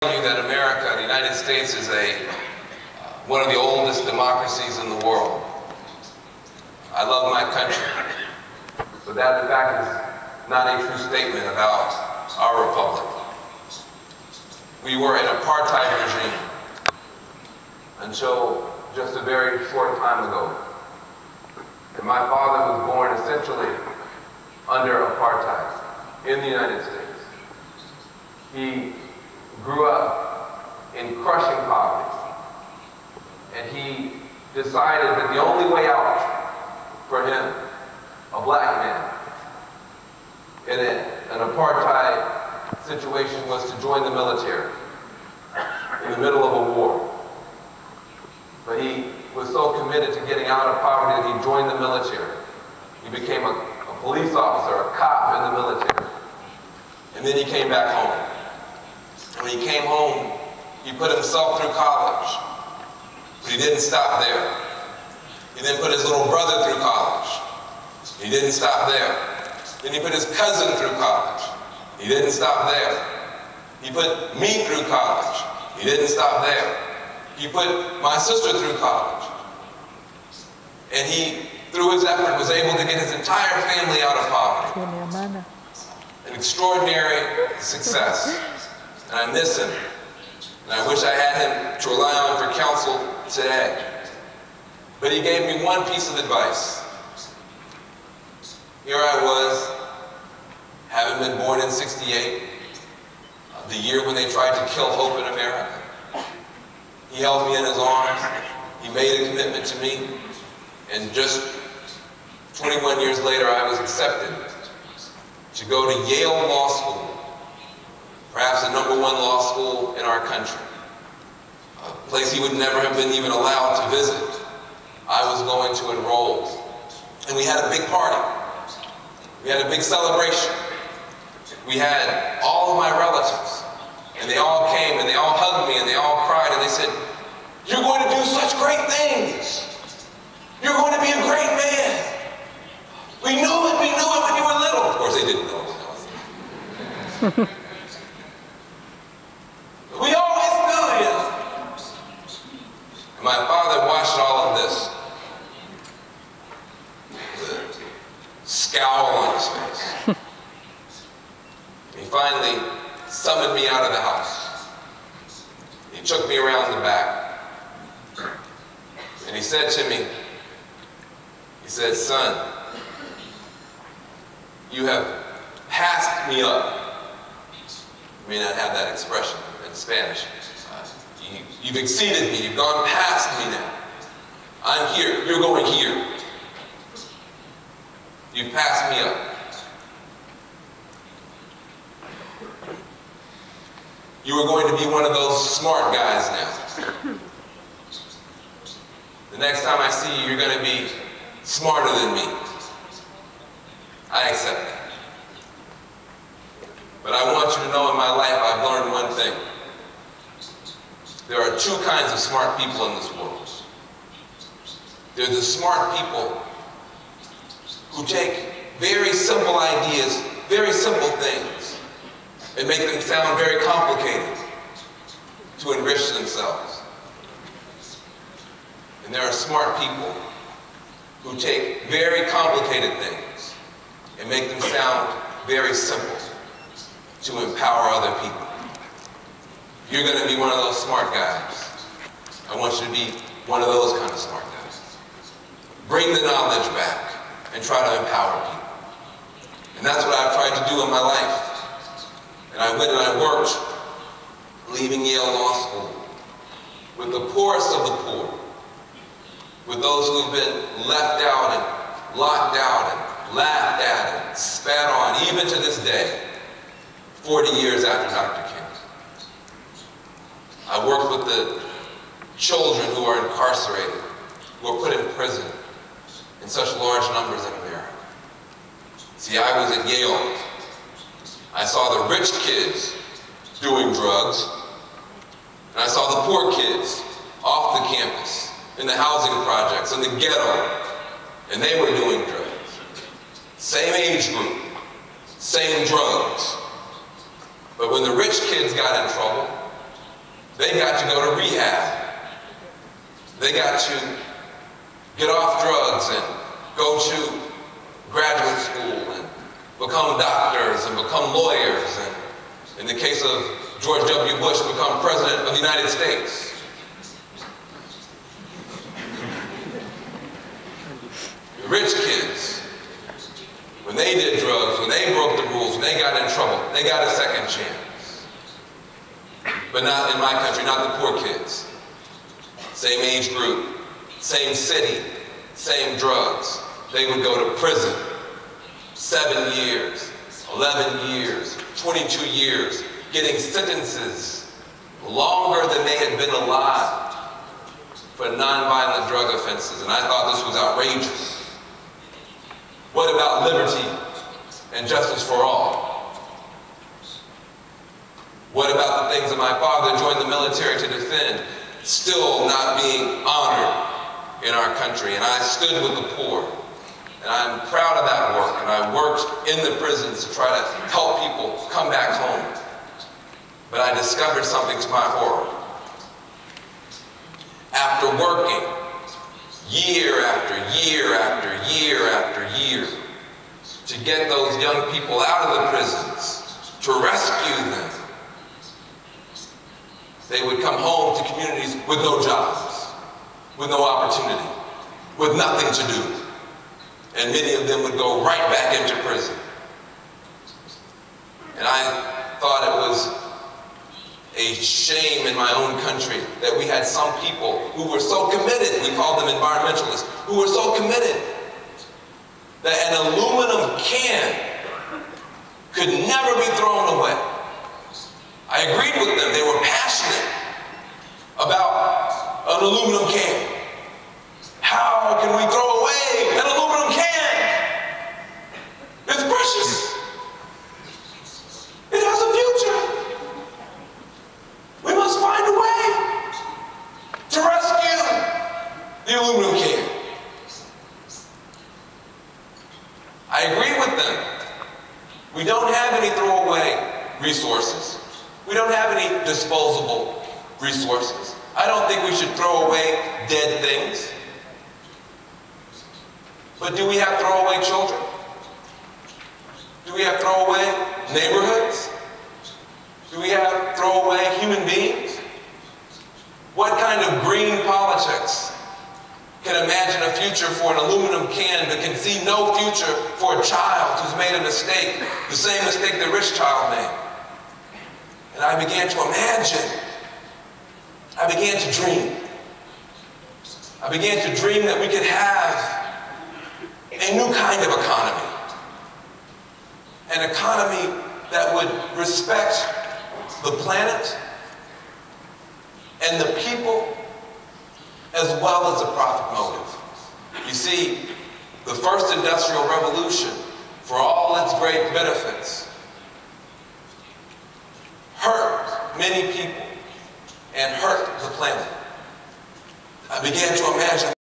You that America, the United States, is one of the oldest democracies in the world. I love my country, but that in fact is not a true statement about our republic. We were an apartheid regime until just a very short time ago. And my father was born essentially under apartheid in the United States. He grew up in crushing poverty, and he decided that the only way out for him, a black man, in an apartheid situation was to join the military in the middle of a war. But he was so committed to getting out of poverty that he joined the military. He became a police officer, a cop in the military. And then he came back home. When he came home, he put himself through college, but he didn't stop there. He then put his little brother through college. He didn't stop there. Then he put his cousin through college. He didn't stop there. He put me through college. He didn't stop there. He put my sister through college. And he, through his effort, was able to get his entire family out of poverty. An extraordinary success. And I miss him. And I wish I had him to rely on for counsel today. But he gave me one piece of advice. Here I was, having been born in '68, the year when they tried to kill hope in America. He held me in his arms. He made a commitment to me. And just 21 years later, I was accepted to go to Yale Law School. Perhaps the #1 law school in our country, a place he would never have been even allowed to visit. I was going to enroll, and we had a big party. We had a big celebration. We had all of my relatives, and they all came, and they all hugged me, and they all cried, and they said, "You're going to do such great things. You're going to be a great man. We knew it when you were little." Of course, they didn't know it. We always knew you. And my father watched all of this with a scowl on his face. He finally summoned me out of the house. He took me around the back. And he said to me, he said, "Son, you have passed me up." You may not have that expression in Spanish. You've exceeded me. You've gone past me now. I'm here. You're going here. You've passed me up. You are going to be one of those smart guys now. The next time I see you, you're going to be smarter than me. I accept that. But I want you to know in my life I've learned one thing. There are two kinds of smart people in this world. They're the smart people who take very simple ideas, very simple things, and make them sound very complicated to enrich themselves. And there are smart people who take very complicated things and make them sound very simple to empower other people. You're going to be one of those smart guys. I want you to be one of those kind of smart guys. Bring the knowledge back and try to empower people. And that's what I've tried to do in my life. And I went and I worked, leaving Yale Law School, with the poorest of the poor, with those who've been left out and locked out and laughed at and spat on, even to this day, 40 years after Dr. King. I worked with the children who are incarcerated, who are put in prison in such large numbers in America. See, I was at Yale. I saw the rich kids doing drugs, and I saw the poor kids off the campus, in the housing projects, in the ghetto, and they were doing drugs. Same age group, same drugs. But when the rich kids got in trouble, They got to go to rehab. They got to get off drugs and go to graduate school and become doctors and become lawyers, and in the case of George W. Bush, become President of the United States. The rich kids, when they did drugs, when they broke the rules, when they got in trouble, they got a second chance. But not in my country, not the poor kids. Same age group, same city, same drugs. They would go to prison. 7 years, 11 years, 22 years, getting sentences longer than they had been alive for nonviolent drug offenses. And I thought this was outrageous. What about liberty and justice for all? What about the things that my father joined the military to defend, still not being honored in our country? And I stood with the poor. And I'm proud of that work, and I worked in the prisons to try to help people come back home. But I discovered something to my horror. After working year after year after year after year to get those young people out of the prisons, to rescue them, they would come home to communities with no jobs, with no opportunity, with nothing to do. And many of them would go right back into prison. And I thought it was a shame in my own country that we had some people who were so committed, we called them environmentalists, who were so committed that an aluminum can could never be thrown away. I agreed with them. They were passionate about an aluminum can. How can we throw away an aluminum can? It's precious. It has a future. We must find a way to rescue the aluminum can. I agree with them. We don't have any throwaway resources. We don't have any disposable resources. I don't think we should throw away dead things. But do we have throwaway children? Do we have throwaway neighborhoods? Do we have throwaway human beings? What kind of green politics can imagine a future for an aluminum can but can see no future for a child who's made a mistake, the same mistake the rich child made? And I began to imagine. I began to dream. I began to dream that we could have a new kind of economy. An economy that would respect the planet and the people as well as the profit motive. You see, the first industrial revolution, for all its great benefits, hurt many people and hurt the planet. I began to imagine